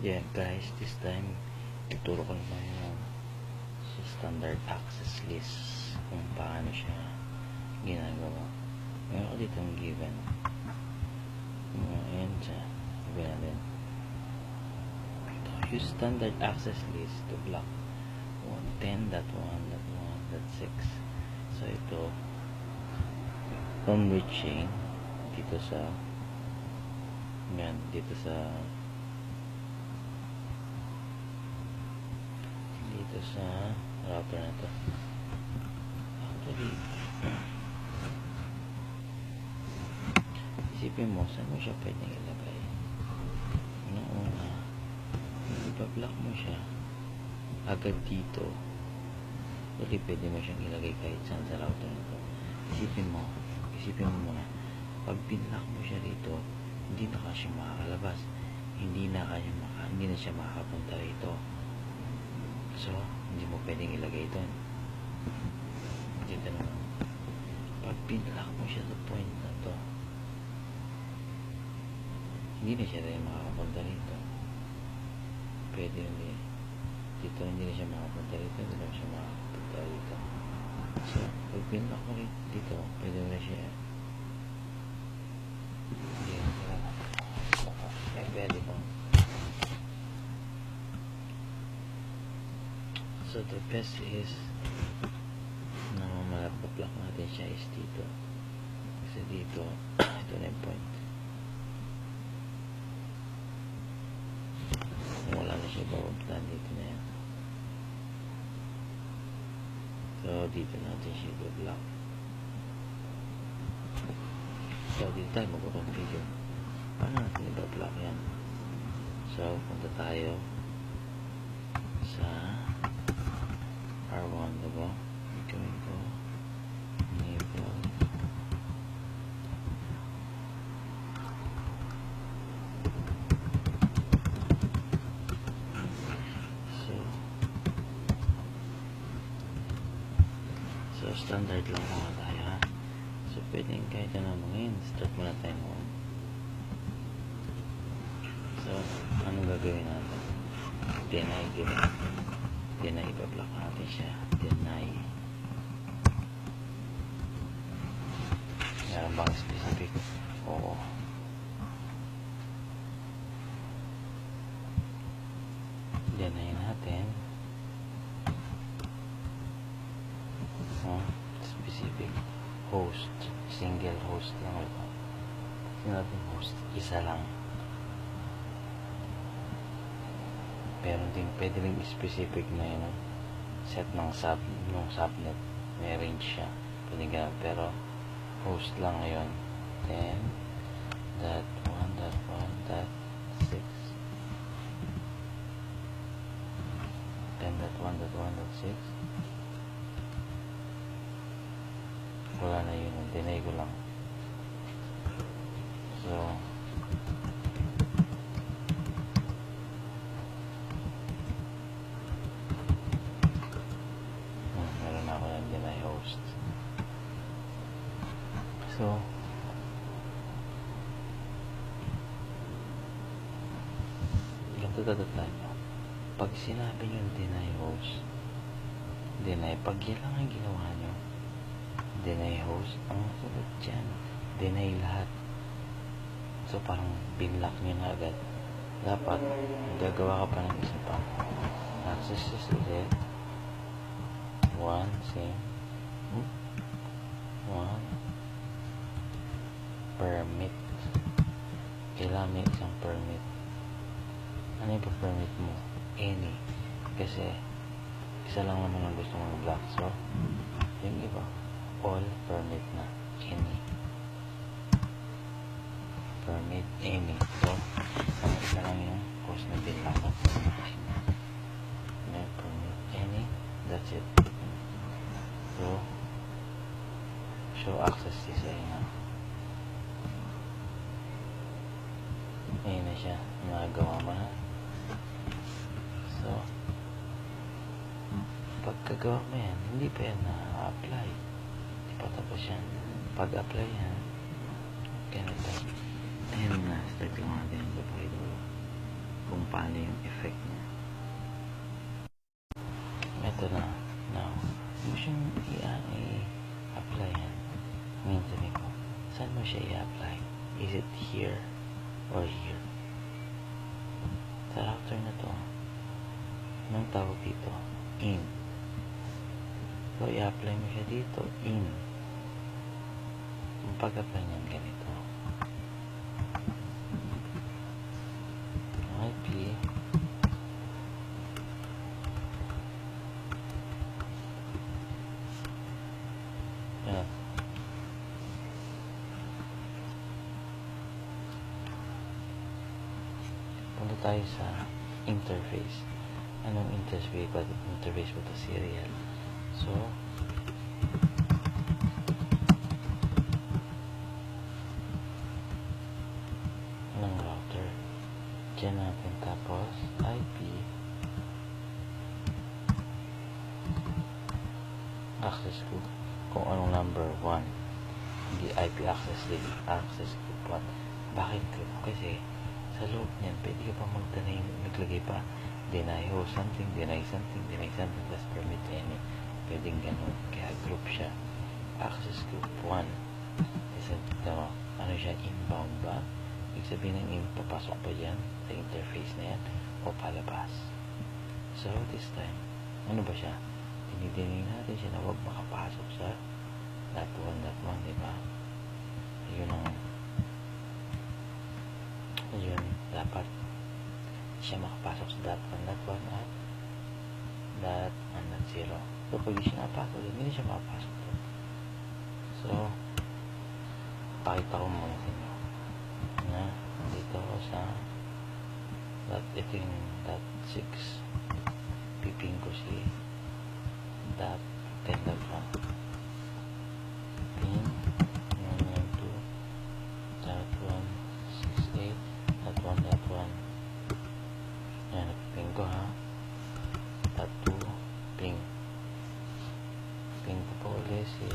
Yeah guys, this time tuturo ko naman yung standard access list kung paano siya ginagawa. Meron ko dito yung given. Ayan siya. Sabi natin. Ito, use standard access list to block 10.1.1.6. So ito, from reaching dito sa yan, dito sa router na to. Actually, isipin mo, saan mo siya pwedeng ilagay? Una, ipa-block mo siya agad dito. Actually, pwede mo siyang ilagay kahit saan sa router na to. Isipin mo muna, pag pinlock mo siya dito, hindi na siya makakalabas, hindi na siya makakapunta rito. So, hindi mo pwedeng ilagay doon. Dito naman, pag pinlock mo siya sa point na to, hindi na siya rin makakapunta rito. Pwede hindi dito, hindi na siya makapunta rito, hindi na siya makapunta rito. So, pag pinlock mo dito, pwede mo na siya pwede mo. So the best is na malapag-block natin siya is dito, kasi dito ito na yung point. Kung wala na siya bababtaan, dito na yan. So dito natin siya i-block. So dito tayo mag-configure paano natin i-block yan. So punta tayo sa R1, diba? Gawin ko enable. So standard lang muna tayo, ha? So pwedeng kahit na ngayon, start muna tayo noon. So anong gagawin natin? Deny, iba-block natin siya. Deny. Meron bang specific? Oo. Deny natin. Specific host. Single host lang ito. Sinabi host, isa lang. Pero din pwede rin specific na yun, set ng subnet, may range siya, pwede ganun, pero host lang ngayon. 10.1.1.6 10.1.1.6 wala na yun, deny ko lang. So So, ganito tayo. Pag sinabi nyo deny host, deny, pag yan lang ang ginawa nyo, deny host, ang sunod dyan, deny lahat. So, parang binlock nyo na agad. Dapat, gagawa ka pa ng isa pa. Access is ulit. Permit. Kailangan may isang permit. Ano yung permit mo? Any. Kasi isa lang naman ang gusto mong block. So yung iba, all permit na. Any. Permit any. So ang isa lang yung host na binlock mo. Permit any. That's it. So show access design na. Ayan na siya, nagawa mo na. So pagkagawa mo yan, hindi pa yan na-apply, hindi pa tapos yan. Pag-apply yan, ganito. Ayan na, start lang natin yung papakita ko. kung paano yung effect niya. Ito na. Now, mo siyang i-apply yan. Ngayon sabi ko, saan mo siya i-apply? Is it here or here? Sa router na to, anong tawag dito? In. So, i-apply mo siya dito, in. Ang pag-apply niyan ganito. IP. Yan. Punta tayo sa interface. Anong interface ba? Interface ba ito? Serial. So, ng router. Diyan natin. Tapos, IP. Access group. Kung anong number 1. Hindi IP access group 1. Bakit? Kasi, sa loob niyan, pwede ka pa maglagay pa deny something, plus permit any. Pwedeng ganun. Kaya group siya. Access group 1. Kasi ano siya, inbound ba? Ibig sabihin ng papasok pa yan sa interface na yan o palabas. So, this time, ano ba siya? Dinidinig natin siya na huwag makapasok sa .1, diba? Yun, dapat siya makapasok sa .1 at .0. So, pag di siya napasok, hindi siya makapasok. So, pakita ko muna sa inyo na dito ako sa ito yung .6. Piping ko si .10.1. Pin 192.168.1.1. Yan, ping ko ha. .2 ping. Ping ko po ulit si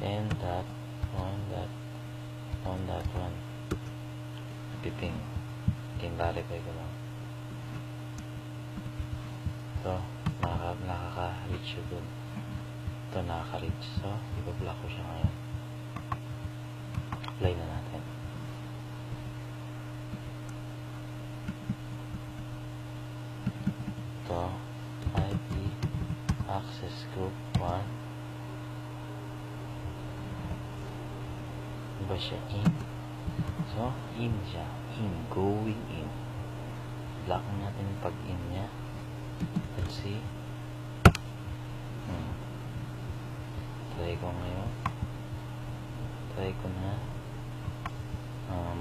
10.1.1. Piping. Verify ko lang. Ito, nakaka-reach siya dun. Ito, nakaka-reach. So, ibablock ko siya ngayon. Apply na natin. Ito, IP access group 1. Ba siya in? So, in siya. Going in. Block natin yung pag-in niya. Let's see. Try ko ngayon. Try ko na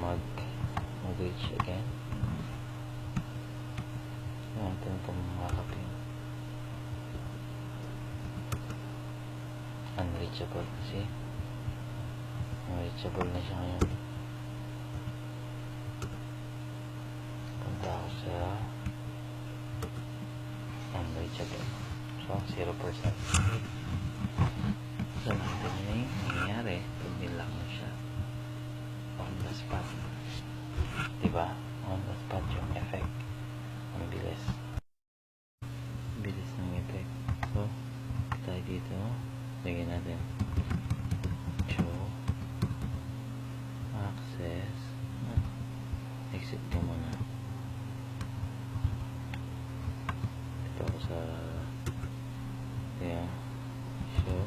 mag-reach again. Natin kung makakapin. Unreachable kasi. Unreachable na siya ngayon. Punta ako sa unreachable. So, 0%. So, natin na yung nangyayari pag nilock mo siya. On the spot. Diba? On the spot yung effect. Ang bilis. Bilis ng effect. So, tayo dito. Lagyan natin. Show. Access. Exit ko muna. Ito ako sa show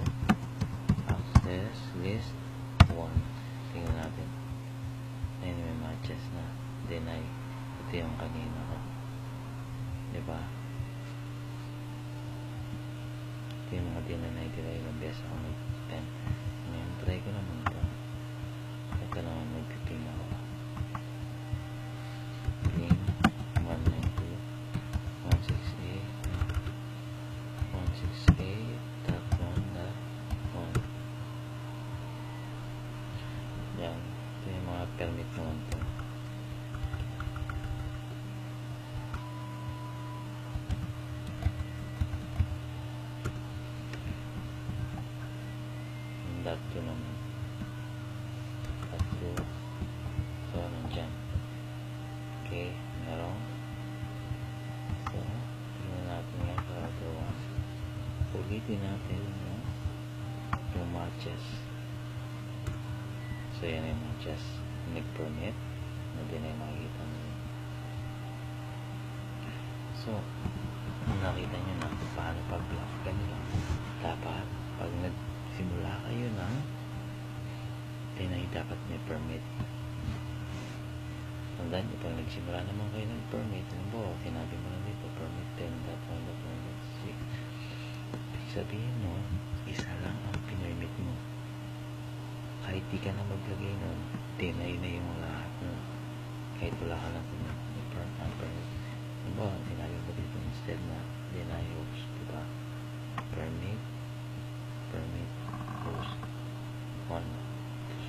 access list 1. Tingnan natin. Ayun, may matches na deny. Ito yung kanina ko. Diba? Ito yung mga dinanay ilang beses ako nag-pen. Ngayon, try ko naman ito. Ito naman, magpiping ako. Ping 192.168.1.1. Yan. Ito yung mga permit naman ito. .2 naman. .2. So, nandyan. Okay, meron. So, tingnan natin nga sa other one. Ulitin natin yung matches. So, yan yung matches. Nag-permit. Hindi na yung makikita nyo. So, nakita nyo na kung paano pag-block. Ganito. Dapat, pag nagsimula kayo ng tinay, dapat may permit. Tandaan nyo, pag nagsimula naman kayo ng permit, halimbawa, sinabi mo na dito, permit 10.1.1.6. Sabihin mo, isa lang ang pinermit mo. Kahit di ka na maglagay nun, deny na yung lahat nun. Kahit wala ka lang permit. Halimbawa, sinabi ko dito instead na deny host, diba? Permit, host, 1.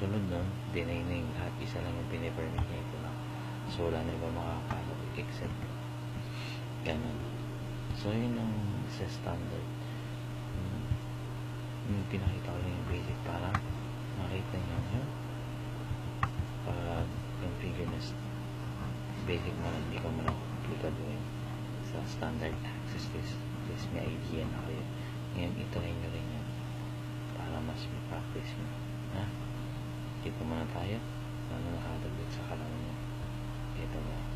Sunod nun, deny na yung lahat. Isa lang yung pinipermit niya, ito lang. So, wala na iba makakalo except ganun. So, yun ang sa standard. Yung pinakita ko lang yung basic para makita nyo yun. Para yung figure na basic mo lang, hindi ko mo lang komplikaduhin sa standard access list. At least may idea na kayo. Ngayon, ituloy nyo rin yun para mas may practice nyo. Dito muna tayo. Ano nakadagdag sa kalam nyo. Dito mo.